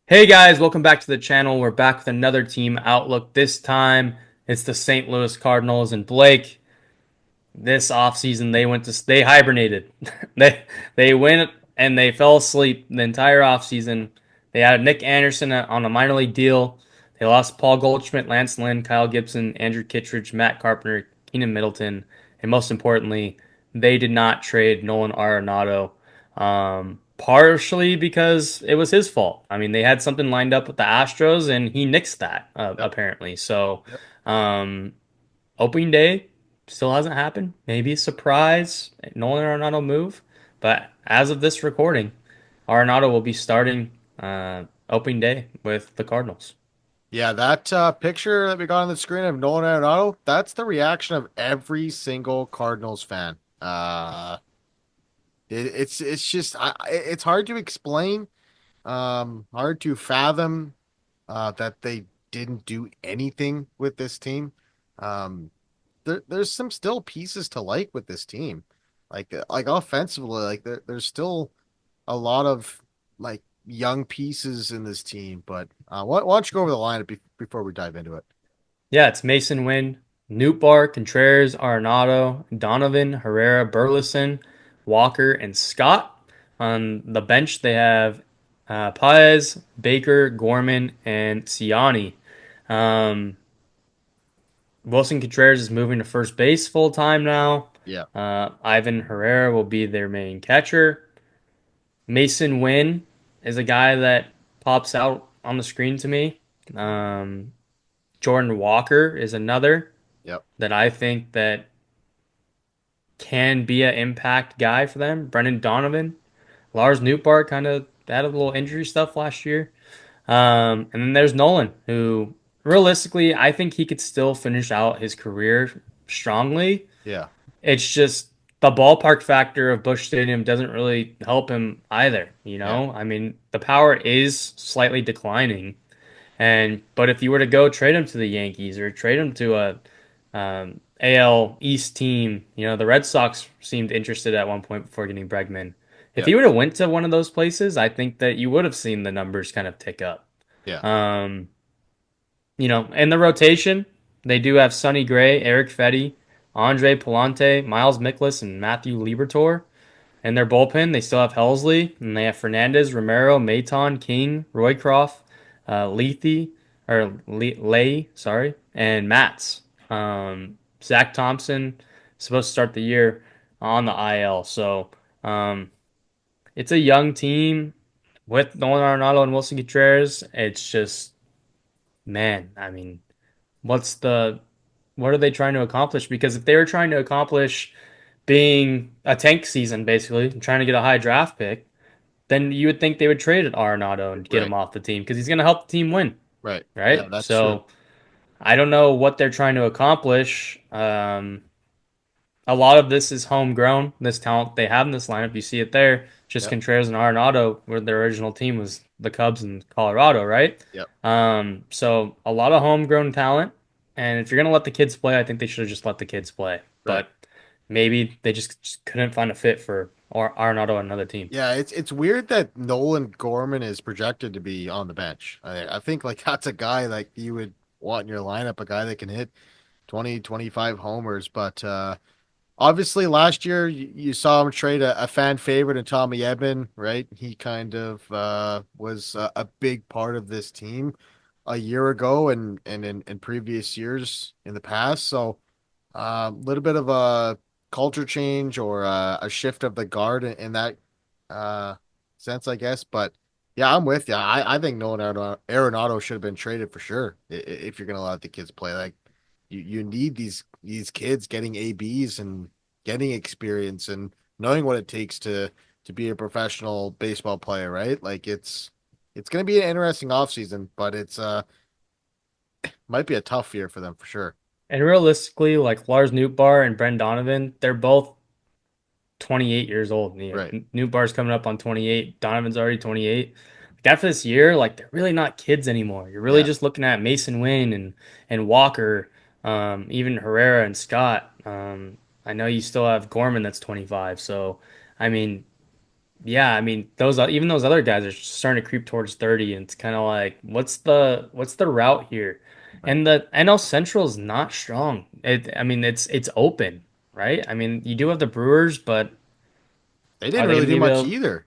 Hey guys, welcome back to the channel. We're back with another team outlook. This time it's the St. Louis Cardinals and Blake. This offseason they hibernated. they they went and they fell asleep the entire offseason. They had Nick Anderson on a minor league deal. They lost Paul Goldschmidt, Lance Lynn, Kyle Gibson, Andrew Kittredge, Matt Carpenter, Keenan Middleton, and most importantly, they did not trade Nolan Arenado. Partially because it was his fault. I mean, they had something lined up with the Astros, and he nixed that Yep. apparently. So, Yep. um, opening day still hasn't happened. Maybe a surprise Nolan Arenado move, but as of this recording, Arenado will be starting opening day with the Cardinals. Yeah, that picture that we got on the screen of Nolan Arenado, that's the reaction of every single Cardinals fan. It's just it's hard to explain, hard to fathom that they didn't do anything with this team. Um, there's some still pieces to like with this team, like offensively, there's still a lot of like young pieces in this team. But why don't you go over the lineup before we dive into it? Yeah, it's Mason Wynn, Nootbaar, Contreras, Arenado, Donovan, Herrera, Burleson, Walker, and Scott. On the bench, they have Paez, Baker, Gorman, and Ciani. Um, Wilson Contreras is moving to first base full time now. Yeah, Ivan Herrera will be their main catcher. Mason Wynn is a guy that pops out on the screen to me. Um, Jordan Walker is another yep, that I think that can be an impact guy for them. Brendan Donovan, Lars Nootbaar kind of had a little injury stuff last year. And then there's Nolan, who realistically I think he could still finish out his career strongly. yeah, It's just the ballpark factor of Busch Stadium doesn't really help him either. yeah, I mean, the power is slightly declining, and but if you were to go trade him to the Yankees or trade him to a AL East team, the Red Sox seemed interested at one point before getting Bregman. If yep, he would have went to one of those places, I think that you would have seen the numbers kind of tick up. yeah, Um, in the rotation, they do have Sonny Gray, Eric Fetty, Andre Palante, Miles Mikolas, and Matthew Liberatore. In their bullpen, they still have Helsley, and they have Fernandez, Romero, Maton, King, Roycroft, Lethe, or Lay, sorry, and Matz. Zach Thompson is supposed to start the year on the IL, so um, it's a young team with Nolan Arenado and Wilson Contreras. It's just, man, I mean, what are they trying to accomplish? Because if they were trying to accomplish being a tank season, basically, and trying to get a high draft pick, then you would think they would trade Arenado and get right, him off the team because he's going to help the team win, right. Yeah, right? that's true. So I don't know what they're trying to accomplish. A lot of this is homegrown. This talent they have in this lineup, you see it there. Just Yep, Contreras and Arenado, where their original team was the Cubs and Colorado, right? yep, So a lot of homegrown talent. And if you're gonna let the kids play, I think they should have just let the kids play. right. But maybe they just couldn't find a fit for Arenado on another team. Yeah, it's weird that Nolan Gorman is projected to be on the bench. I think like that's a guy like you would want in your lineup, a guy that can hit 20, 25 homers, but obviously, last year you saw him trade a fan favorite in Tommy Edman, right? He kind of was a big part of this team a year ago and in previous years in the past. So a little bit of a culture change or a shift of the guard in that uh, sense, I guess. But yeah, I'm with you. I think Nolan Arenado should have been traded for sure if you're going to let the kids play. Like you need these kids getting ABs and getting experience and knowing what it takes to be a professional baseball player, right? Like it's going to be an interesting offseason, but it's might be a tough year for them for sure. And realistically, like Lars Nootbaar and Brent Donovan, they're both 28 years old. Right. Nootbaar's coming up on 28. Donovan's already 28. Like after this year, like they're really not kids anymore. You're really Yeah. just looking at Mason Wynn and Walker, even Herrera and Scott. I know you still have Gorman that's 25. So, I mean, Yeah, I mean those even those other guys are starting to creep towards 30, and it's kind of like what's the route here? Right. And the NL Central is not strong. I mean it's open, right? I mean you do have the Brewers, but They are didn't they really going to do be much able? either.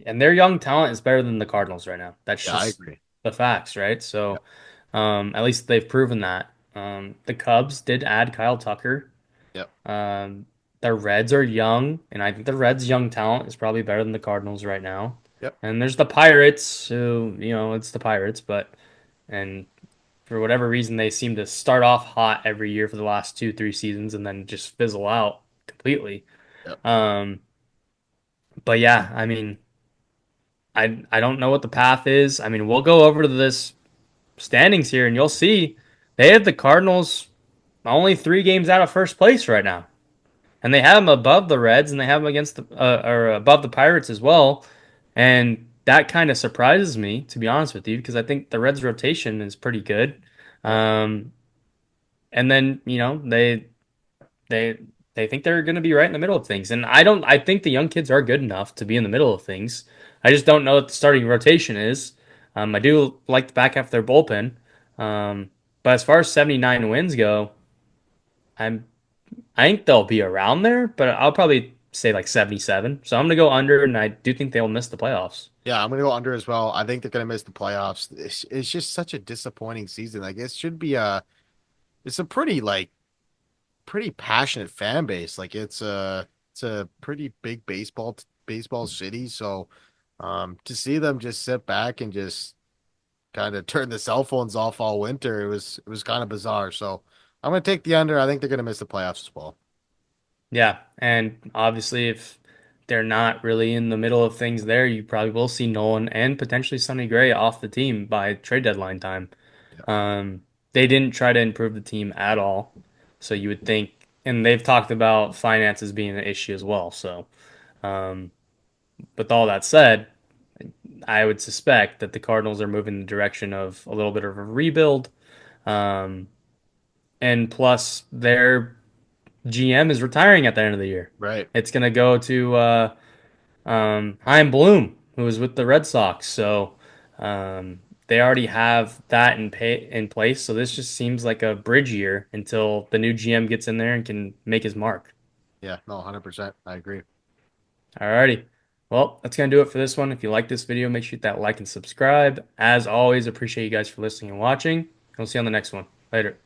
And their young talent is better than the Cardinals right now. That's Yeah, I just agree. the facts, right? Yep. So at least they've proven that. The Cubs did add Kyle Tucker. Yep. Um, the Reds are young, and I think the Reds' young talent is probably better than the Cardinals right now. Yep. And there's the Pirates, who, it's the Pirates, and for whatever reason, they seem to start off hot every year for the last two, 3 seasons and then just fizzle out completely. Yep. Um, but yeah, I mean, I don't know what the path is. I mean, we'll go over to this standings here and you'll see they have the Cardinals only 3 games out of first place right now. And they have them above the Reds, and they have them against the or above the Pirates as well. And that kind of surprises me, to be honest with you, because I think the Reds' rotation is pretty good. Yep. Um, and then they they think they're going to be right in the middle of things, and I don't. I think the young kids are good enough to be in the middle of things. I just don't know what the starting rotation is. I do like the back half of their bullpen, but as far as 79 wins go, I'm I think they'll be around there, but I'll probably say like 77. So I'm gonna go under, and I do think they'll miss the playoffs. Yeah, I'm gonna go under as well. I think they're gonna miss the playoffs. It's just such a disappointing season. Like it should be it's a pretty pretty passionate fan base. Like it's a pretty big baseball city. So to see them just sit back and just kind of turn the cell phones off all winter, it was kind of bizarre. So I'm gonna take the under. I think they're gonna miss the playoffs as well. Yeah, and obviously if they're not really in the middle of things there, you probably will see Nolan and potentially Sonny Gray off the team by trade deadline time. Yeah. They didn't try to improve the team at all, so you would think, and they've talked about finances being an issue as well. So, um, with all that said, I would suspect that the Cardinals are moving in the direction of a little bit of a rebuild. Um, and plus, their GM is retiring at the end of the year. Right. It's going to go to Chaim Bloom, who was with the Red Sox. So they already have that in place. So this just seems like a bridge year until the new GM gets in there and can make his mark. Yeah. No, 100%. I agree. Alrighty. Well, that's going to do it for this one. If you like this video, make sure you hit that like and subscribe. As always, appreciate you guys for listening and watching. We'll see you on the next one. Later.